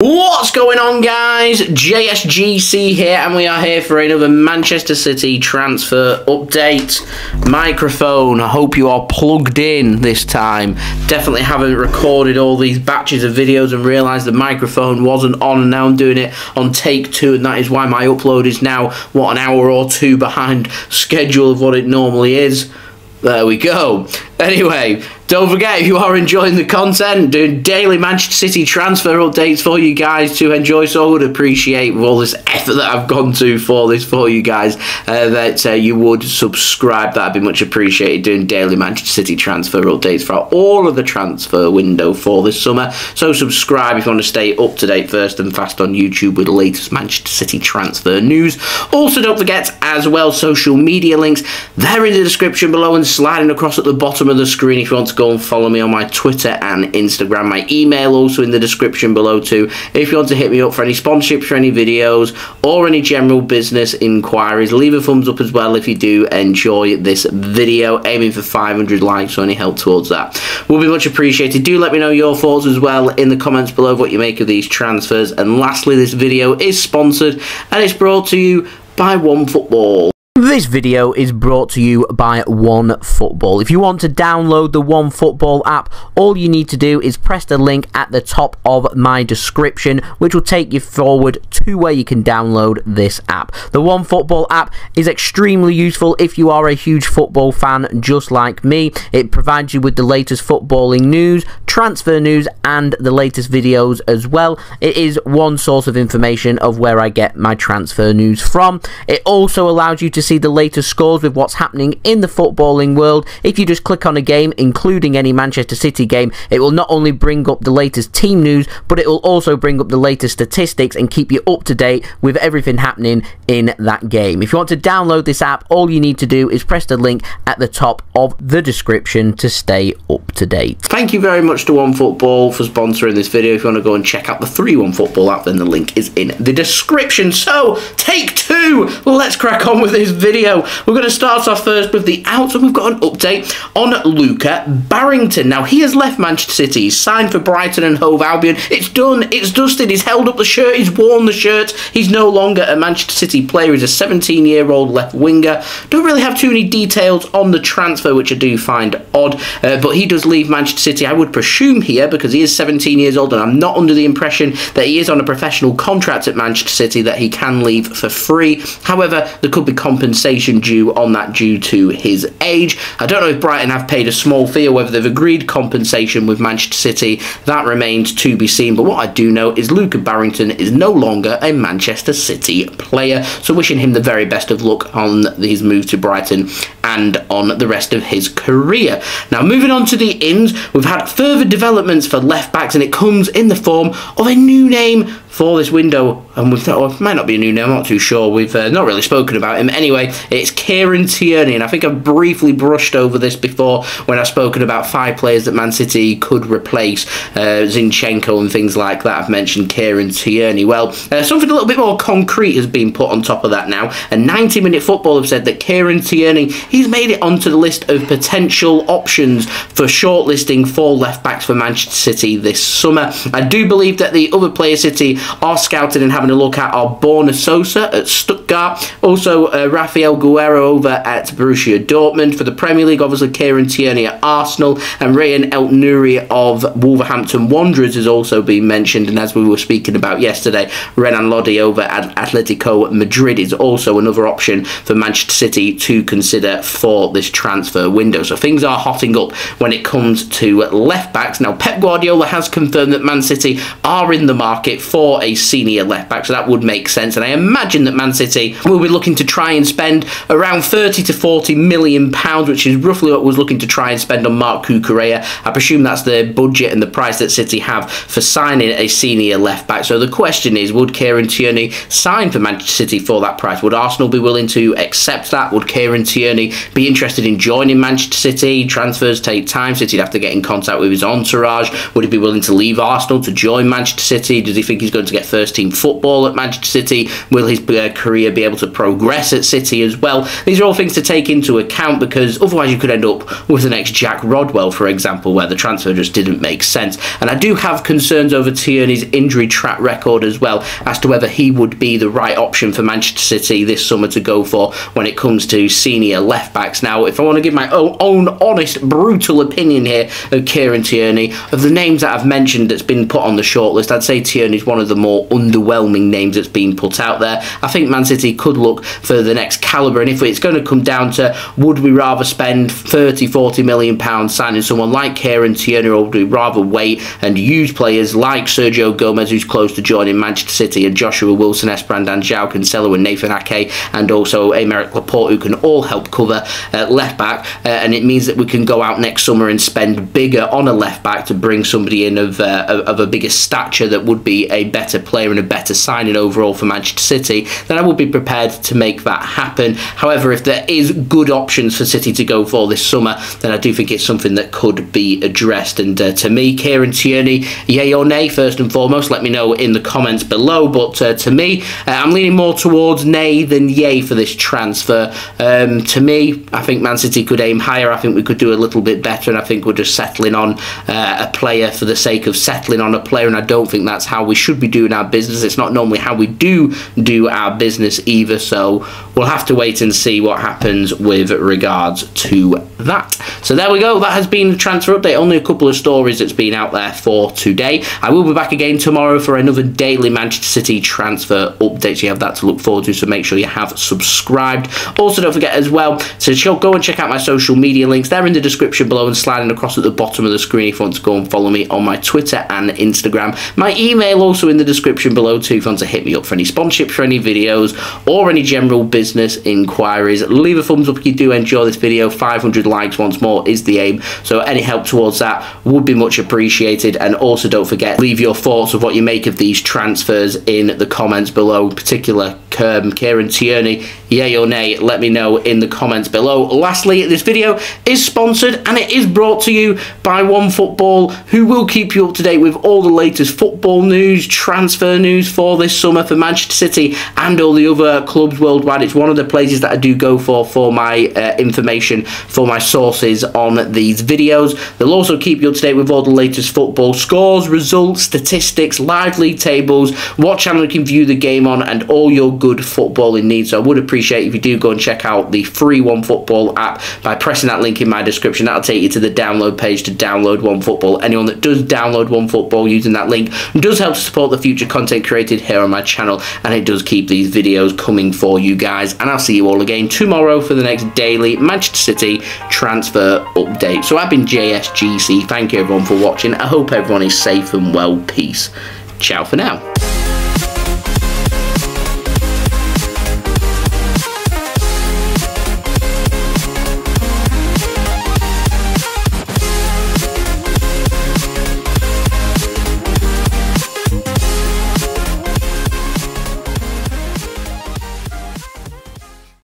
What's going on, guys? JSGC here, and we are here for another Manchester City transfer update. Microphone, I hope you are plugged in this time. Definitely haven't recorded all these batches of videos and realised the microphone wasn't on, and now I'm doing it on take 2, and that is why my upload is now, what, an hour or 2 behind schedule of what it normally is. There we go. Anyway, don't forget, if you are enjoying the content, doing daily Manchester City transfer updates for you guys to enjoy, so I would appreciate, with all this effort that I've gone to for this for you guys, that you would subscribe. That'd be much appreciated, doing daily Manchester City transfer updates throughout all of the transfer window for this summer. So subscribe if you want to stay up to date first and fast on YouTube with the latest Manchester City transfer news. Also, don't forget as well, social media links, they're in the description below and sliding across at the bottom of the screen if you want to go and follow me on my Twitter and Instagram. My email also in the description below too, if you want to hit me up for any sponsorships for any videos or any general business inquiries. Leave a thumbs up as well if you do enjoy this video. Aiming for 500 likes, so any help towards that will be much appreciated. Do let me know your thoughts as well in the comments below of what you make of these transfers. And lastly, this video is sponsored and it's brought to you by OneFootball. This video is brought to you by OneFootball. If you want to download the OneFootball app, all you need to do is press the link at the top of my description, which will take you forward to where you can download this app. The OneFootball app is extremely useful if you are a huge football fan just like me. It provides you with the latest footballing news, transfer news, and the latest videos as well. It is one source of information of where I get my transfer news from. It also allows you to see the latest scores with what's happening in the footballing world. If you just click on a game, including any Manchester City game, it will not only bring up the latest team news, but it will also bring up the latest statistics and keep you up to date with everything happening in that game. If you want to download this app, all you need to do is press the link at the top of the description to stay up to date. Thank you very much to OneFootball for sponsoring this video. If you want to go and check out the free OneFootball app, then the link is in the description. So, take 2! Let's crack on with this video. We're going to start off first with the outs, and we've got an update on Luca Barrington. Now, he has left Manchester City. He's signed for Brighton and Hove Albion. It's done. It's dusted. He's held up the shirt. He's worn the shirt. He's no longer a Manchester City player. He's a 17-year-old left winger. Don't really have too many details on the transfer, which I do find odd, but he does leave Manchester City, I would presume here, because he is 17 years old, and I'm not under the impression that he is on a professional contract at Manchester City, that he can leave for free. However, there could be compensation due on that due to his age. I don't know if Brighton have paid a small fee or whether they've agreed compensation with Manchester City. That remains to be seen, but what I do know is Luca Barrington is no longer a Manchester City player, so wishing him the very best of luck on his move to Brighton and on the rest of his career. Now, moving on to the ins, we've had further developments for left backs, and it comes in the form of a new name for this window, and we thought, well, it might not be a new name, I'm not too sure. We've not really spoken about him. Anyway, it's Kieran Tierney, and I think I've briefly brushed over this before when I've spoken about 5 players that Man City could replace, Zinchenko and things like that. I've mentioned Kieran Tierney. Well, something a little bit more concrete has been put on top of that now, and 90-Minute Football have said that Kieran Tierney, he's made it onto the list of potential options for shortlisting for left-backs for Manchester City this summer. I do believe that the other players City are scouting and having a look at are Borna Sosa at Stuttgart, also Rafael Guerreiro over at Borussia Dortmund. For the Premier League, obviously Kieran Tierney at Arsenal, and Rayan El Nouri of Wolverhampton Wanderers has also been mentioned, and as we were speaking about yesterday, Renan Lodi over at Atletico Madrid is also another option for Manchester City to consider for this transfer window. So things are hotting up when it comes to left backs. Now, Pep Guardiola has confirmed that Man City are in the market for a senior left back, so that would make sense, and I imagine that Man City will be looking to try and spend around 30 to 40 million pounds, which is roughly what was looking to try and spend on Marc Cucurella. I presume that's the budget and the price that City have for signing a senior left back. So the question is, would Kieran Tierney sign for Manchester City for that price? Would Arsenal be willing to accept that? Would Kieran Tierney be interested in joining Manchester City? Transfers take time. City'd have to get in contact with his entourage. Would he be willing to leave Arsenal to join Manchester City? Does he think he's going to get first team football at Manchester City? Will his career be able to progress at City? City as well. These are all things to take into account, because otherwise you could end up with the next Jack Rodwell, for example, where the transfer just didn't make sense. And I do have concerns over Tierney's injury track record as well, as to whether he would be the right option for Manchester City this summer to go for when it comes to senior left backs. Now, if I want to give my own honest, brutal opinion here of Kieran Tierney, of the names that I've mentioned that's been put on the shortlist, I'd say Tierney's one of the more underwhelming names that's been put out there. I think Man City could look for the next calibre, and if it's going to come down to would we rather spend 30-40 million pounds signing someone like Kieran Tierney, or would we rather wait and use players like Sergio Gomez, who's close to joining Manchester City, and Joshua Wilson, Esperandan João Cancelo, and Nathan Ake, and also Aymeric Laporte, who can all help cover left back, and it means that we can go out next summer and spend bigger on a left back to bring somebody in of a bigger stature that would be a better player and a better signing overall for Manchester City, then I would be prepared to make that happen. However, if there is good options for City to go for this summer, then I do think it's something that could be addressed. And to me, Kieran Tierney, yay or nay, first and foremost, let me know in the comments below. But to me, I'm leaning more towards nay than yay for this transfer. To me, I think Man City could aim higher. I think we could do a little bit better, and I think we're just settling on a player for the sake of settling on a player, and I don't think that's how we should be doing our business. It's not normally how we do our business either, so we'll have to wait and see what happens with regards to that. So there we go, that has been the transfer update. Only a couple of stories that's been out there for today. I will be back again tomorrow for another daily Manchester City transfer update, so you have that to look forward to, so make sure you have subscribed. Also, don't forget as well to go and check out my social media links. They're in the description below and sliding across at the bottom of the screen if you want to go and follow me on my Twitter and Instagram. My email also in the description below too if you want to hit me up for any sponsorships, for any videos, or any general business inquiries. Leave a thumbs up if you do enjoy this video. 500 likes once more is the aim, so any help towards that would be much appreciated. And also don't forget, leave your thoughts of what you make of these transfers in the comments below, particular Kieran Tierney, yay or nay, let me know in the comments below. Lastly, this video is sponsored and it is brought to you by OneFootball, who will keep you up to date with all the latest football news, transfer news for this summer for Manchester City and all the other clubs worldwide. It's one of the places that I do go for my information, for my sources on these videos. They'll also keep you up to date with all the latest football scores, results, statistics, live league tables, what channel you can view the game on, and all your good footballing needs. So I would appreciate if you do go and check out the free OneFootball app by pressing that link in my description. That'll take you to the download page to download OneFootball. Anyone that does download OneFootball using that link does help to support the future content created here on my channel, and it does keep these videos coming for you guys. And I'll see you all again tomorrow for the next daily Manchester City transfer update. So I've been JSGC. Thank you everyone for watching. I hope everyone is safe and well. Peace. Ciao for now.